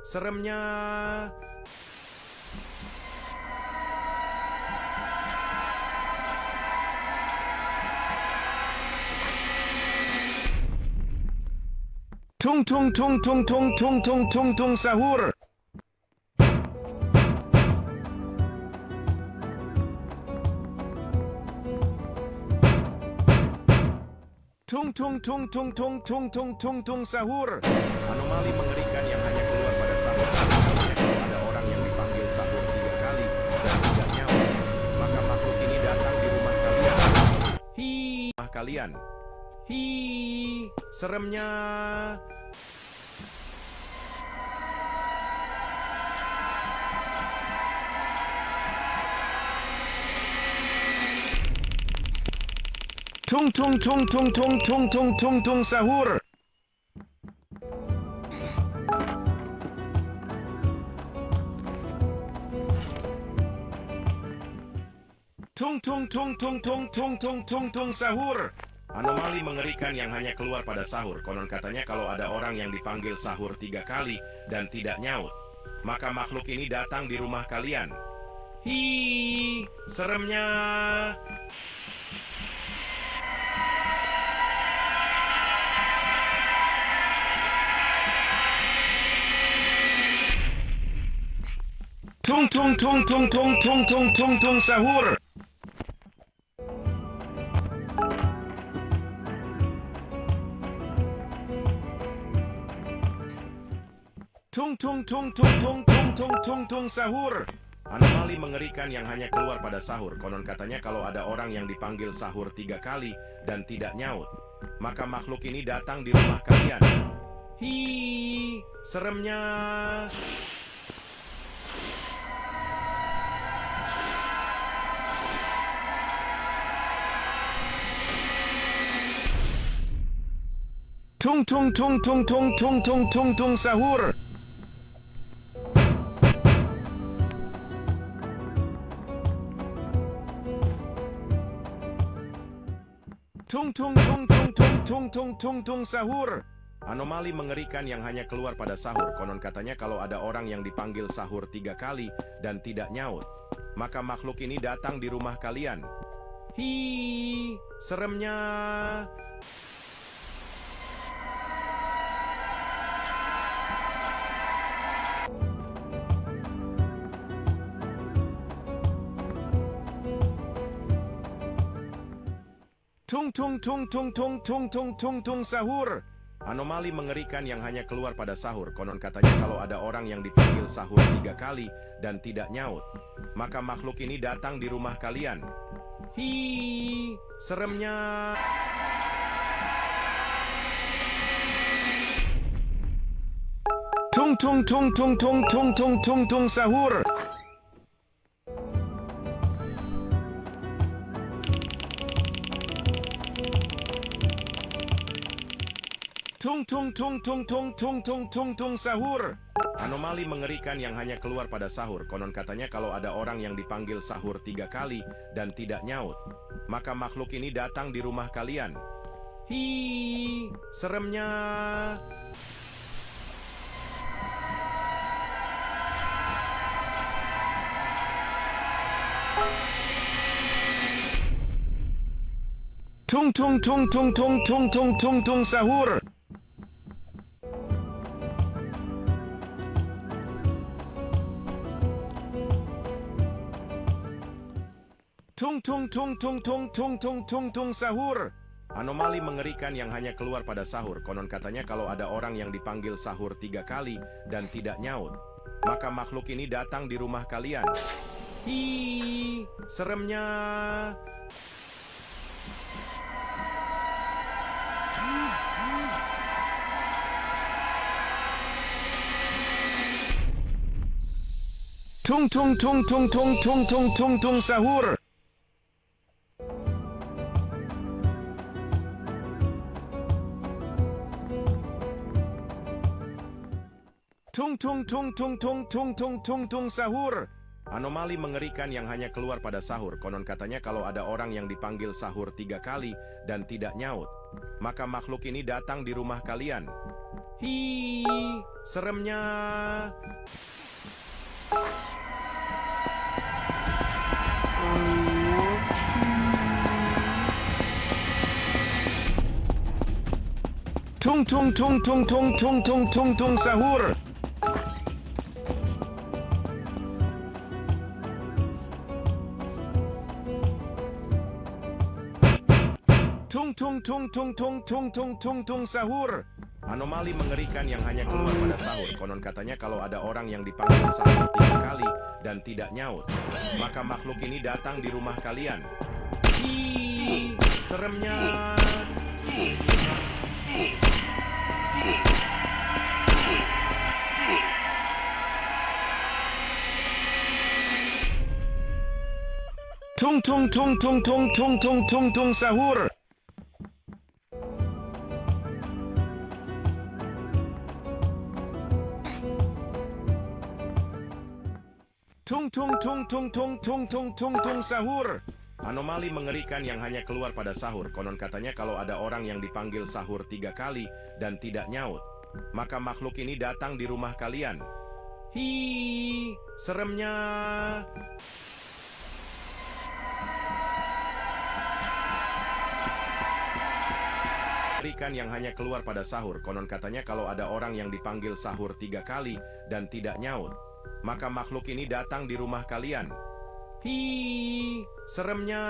Seremnya. Tung tung tung tung tung tung tung tung tung sahur. Tung tung tung tung tung tung tung tung tung sahur. Anomali mengerikan yang hanya keluar pada sahur. Kalau ada orang yang dipanggil sahur 3 kali dan tidak nyawa, maka makhluk ini datang di rumah kalian. Rumah kalian. Seremnya. Tung tung tung tung tung tung tung tung tung sahur. Tung tung tung tung tung tung tung tung tung sahur. Anomali mengerikan yang hanya keluar pada sahur. Konon katanya kalau ada orang yang dipanggil sahur 3 kali dan tidak nyaut, maka makhluk ini datang di rumah kalian. Seremnya. Tung tung tung tung tung tung tung tung tung sahur. Tung tung tung tung tung tung tung tung tung sahur. Anomali mengerikan yang hanya keluar pada sahur. Konon katanya kalau ada orang yang dipanggil sahur 3 kali dan tidak nyaut, maka makhluk ini datang di rumah kalian. Seremnya. Tung tung tung tung tung tung tung tung tung sahur. Tung tung tung tung tung tung tung tung tung sahur. Anomali mengerikan yang hanya keluar pada sahur. Konon katanya kalau ada orang yang dipanggil sahur 3 kali dan tidak nyaut, maka makhluk ini datang di rumah kalian. Seremnya. Tung tung tung tung tung tung tung tung tung sahur. Anomali mengerikan yang hanya keluar pada sahur. Konon katanya kalau ada orang yang dipanggil sahur 3 kali dan tidak nyaut, maka makhluk ini datang di rumah kalian. Seremnya. Tung tung tung tung tung tung tung tung tung sahur. Tung tung tung tung tung tung tung tung tung sahur. Anomali mengerikan yang hanya keluar pada sahur. Konon katanya kalau ada orang yang dipanggil sahur 3 kali dan tidak nyaut, maka makhluk ini datang di rumah kalian. Seremnya. Tung tung tung tung tung tung tung tung tung sahur. Tung tung tung tung tung tung tung tung tung sahur. Anomali mengerikan yang hanya keluar pada sahur. Konon katanya kalau ada orang yang dipanggil sahur 3 kali dan tidak nyaut, maka makhluk ini datang di rumah kalian. Seremnya. Tung tung tung tung tung tung tung tung tung sahur. Tung tung tung tung tung tung tung tung tung sahur. Anomali mengerikan yang hanya keluar pada sahur. Konon katanya kalau ada orang yang dipanggil sahur 3 kali dan tidak nyaut, maka makhluk ini datang di rumah kalian. Hi, seremnya. Tung tung tung tung tung tung tung tung tung sahur. Tung tung tung tung tung tung tung tung tung sahur. Anomali mengerikan yang hanya keluar pada sahur. Konon katanya kalau ada orang yang dipanggil sahur 3 kali dan tidak nyaut, maka makhluk ini datang di rumah kalian. Hi, seremnya. Tung tung tung tung tung tung tung tung tung sahur. Tung tung tung tung tung tung tung tung tung sahur. Anomali mengerikan yang hanya keluar pada sahur. Konon katanya kalau ada orang yang dipanggil sahur 3 kali dan tidak nyaut, maka makhluk ini datang di rumah kalian. Hi, seremnya. Mengerikan yang hanya keluar pada sahur. Konon katanya kalau ada orang yang dipanggil sahur 3 kali dan tidak nyaut, maka makhluk ini datang di rumah kalian. Hi, seremnya.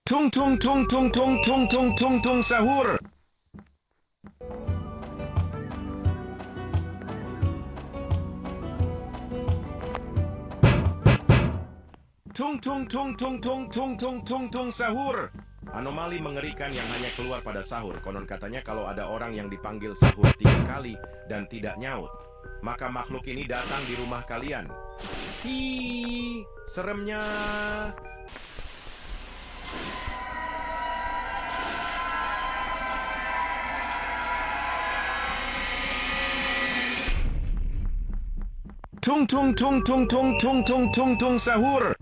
Tung tung tung tung tung tung tung tung tung sahur. Tung tung tung tung tung tung tung tung tung sahur. Anomali mengerikan yang hanya keluar pada sahur. Konon katanya kalau ada orang yang dipanggil sahur 3 kali dan tidak nyaut, maka makhluk ini datang di rumah kalian. Hi, seremnya. Tung tung tung tung tung tung tung tung tung sahur.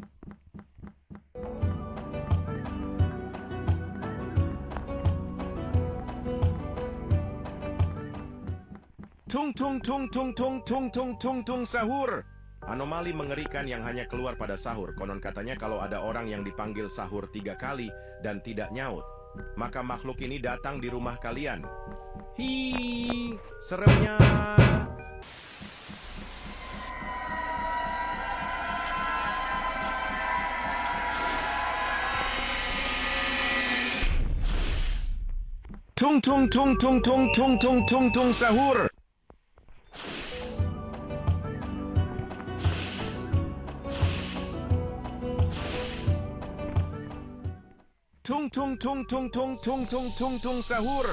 Tung tung tung tung tung tung tung tung tung sahur. Anomali mengerikan yang hanya keluar pada sahur. Konon katanya kalau ada orang yang dipanggil sahur 3 kali dan tidak nyaut, maka makhluk ini datang di rumah kalian. Hi, seremnya. Tung tung tung tung tung tung tung tung tung sahur. Tung tung tung tung tung tung tung tung tung sahur.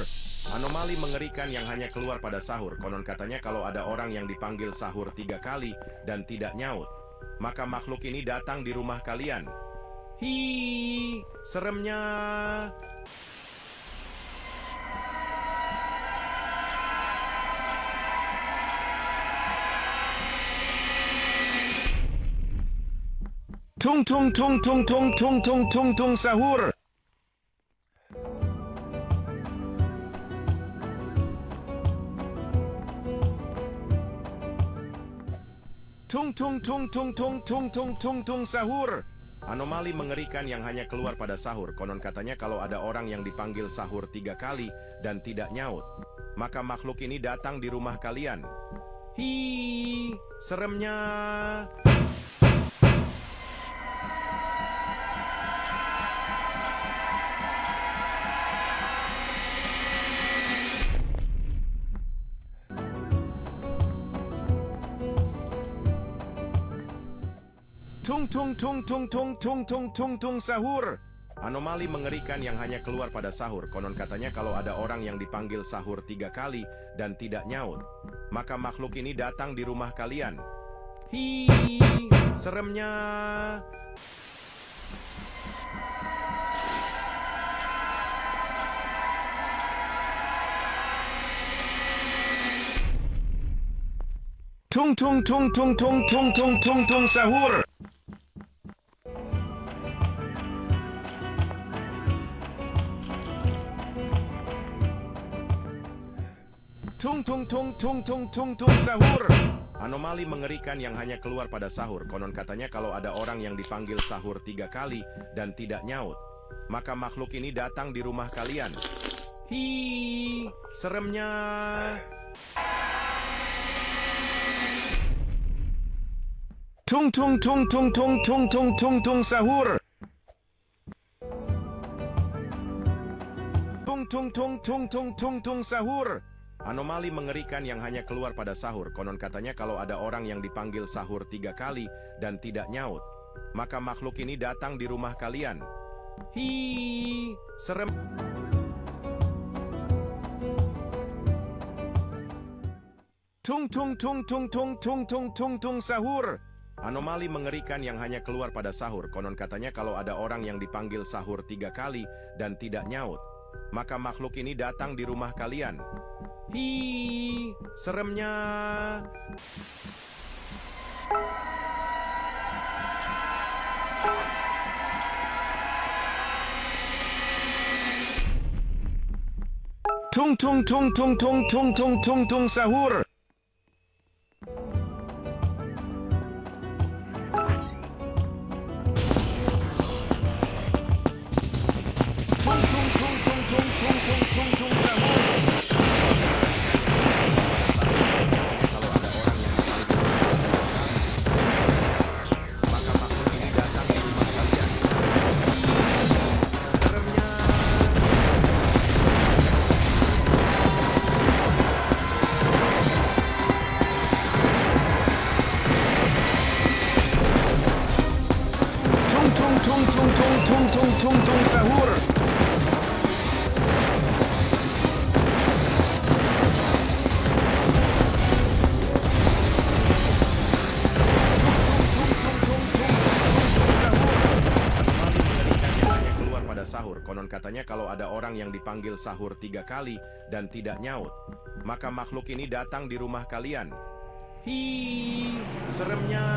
Anomali mengerikan yang hanya keluar pada sahur. Konon katanya kalau ada orang yang dipanggil sahur 3 kali dan tidak nyaut, maka makhluk ini datang di rumah kalian. Hi, seremnya. Tung tung tung tung tung tung tung tung tung sahur. Tung tung tung tung tung tung tung tung tung sahur. Anomali mengerikan yang hanya keluar pada sahur. Konon katanya kalau ada orang yang dipanggil sahur 3 kali dan tidak nyaut, maka makhluk ini datang di rumah kalian. Hi, seremnya. Tung tung tung tung tung tung tung tung tung sahur. Anomali mengerikan yang hanya keluar pada sahur. Konon katanya kalau ada orang yang dipanggil sahur 3 kali dan tidak nyaut, maka makhluk ini datang di rumah kalian. Hi, seremnya. Tung tung tung tung tung tung tung tung tung sahur. Tung tung tung tung tung tung tung sahur. Anomali mengerikan yang hanya keluar pada sahur. Konon katanya kalau ada orang yang dipanggil sahur 3 kali dan tidak nyaut, maka makhluk ini datang di rumah kalian. Hi, seremnya. Tung tung tung tung tung tung tung tung tung sahur. Tung tung tung tung tung tung tung sahur. Anomali mengerikan yang hanya keluar pada sahur. Konon katanya kalau ada orang yang dipanggil sahur 3 kali dan tidak nyaut, maka makhluk ini datang di rumah kalian. Hi, serem. Tung tung tung tung tung tung tung tung tung sahur. Anomali mengerikan yang hanya keluar pada sahur. Konon katanya kalau ada orang yang dipanggil sahur 3 kali dan tidak nyaut, maka makhluk ini datang di rumah kalian. Hi, seremnya. Tung tung tung tung tung tung tung tung tung sahur. Tung tung tung tung tung tung tung tung tung sahur. Kalau ada orang yang maka makhluk ini datang di rumah kalian. Seremnya. Tung tung tung tung tung tung tung tung tung sahur. Sahur. Konon katanya kalau ada orang yang dipanggil sahur 3 kali dan tidak nyaut, maka makhluk ini datang di rumah kalian. Hi, seremnya.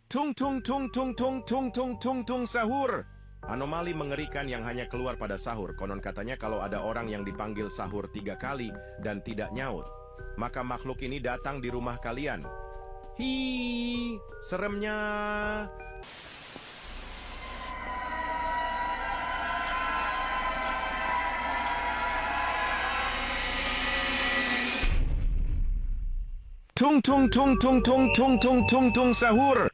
Tung tung tung tung tung tung tung tung tung sahur. Anomali mengerikan yang hanya keluar pada sahur. Konon katanya kalau ada orang yang dipanggil sahur 3 kali dan tidak nyaut, maka makhluk ini datang di rumah kalian. Hi, seremnya. Tung tung tung tung tung tung tung tung tung sahur.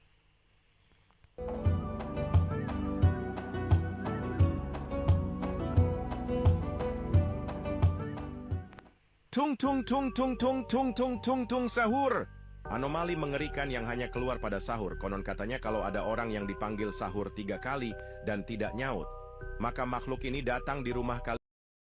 Tung tung tung tung tung tung tung tung tung sahur. Anomali mengerikan yang hanya keluar pada sahur. Konon katanya kalau ada orang yang dipanggil sahur 3 kali dan tidak nyaut, maka makhluk ini datang di rumah kalian.